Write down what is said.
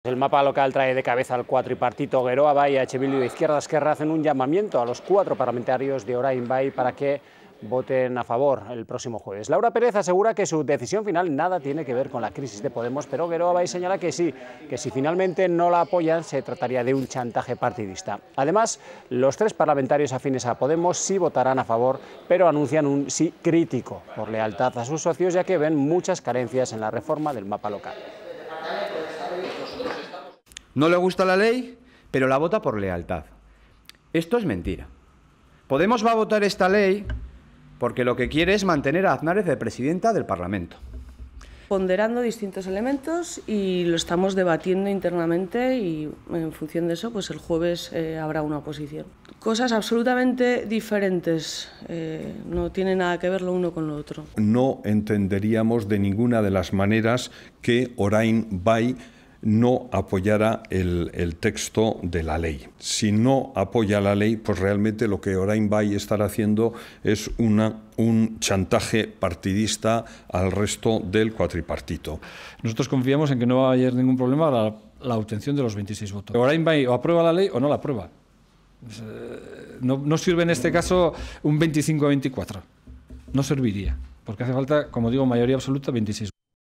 El mapa local trae de cabeza al cuatripartito Geroa Bai, EH Bildu y Izquierda Esquerra hacen un llamamiento a los 4 parlamentarios de Orain Bai para que voten a favor el próximo jueves. Laura Pérez asegura que su decisión final nada tiene que ver con la crisis de Podemos, pero Geroa Bai señala que sí, que si finalmente no la apoyan se trataría de un chantaje partidista. Además, los 3 parlamentarios afines a Podemos sí votarán a favor, pero anuncian un sí crítico por lealtad a sus socios, ya que ven muchas carencias en la reforma del mapa local. No le gusta la ley, pero la vota por lealtad. Esto es mentira. Podemos va a votar esta ley porque lo que quiere es mantener a Aznárez de presidenta del Parlamento. Ponderando distintos elementos y lo estamos debatiendo internamente y en función de eso pues el jueves habrá una oposición. Cosas absolutamente diferentes, no tiene nada que ver lo uno con lo otro. No entenderíamos de ninguna de las maneras que Orain Bai no apoyara el texto de la ley. Si no apoya la ley, pues realmente lo que Orain Bai estará haciendo es un chantaje partidista al resto del cuatripartito. Nosotros confiamos en que no va a haber ningún problema la obtención de los 26 votos. Orain Bai o aprueba la ley o no la aprueba. No sirve en este caso un 25-24. No serviría, porque hace falta, como digo, mayoría absoluta 26.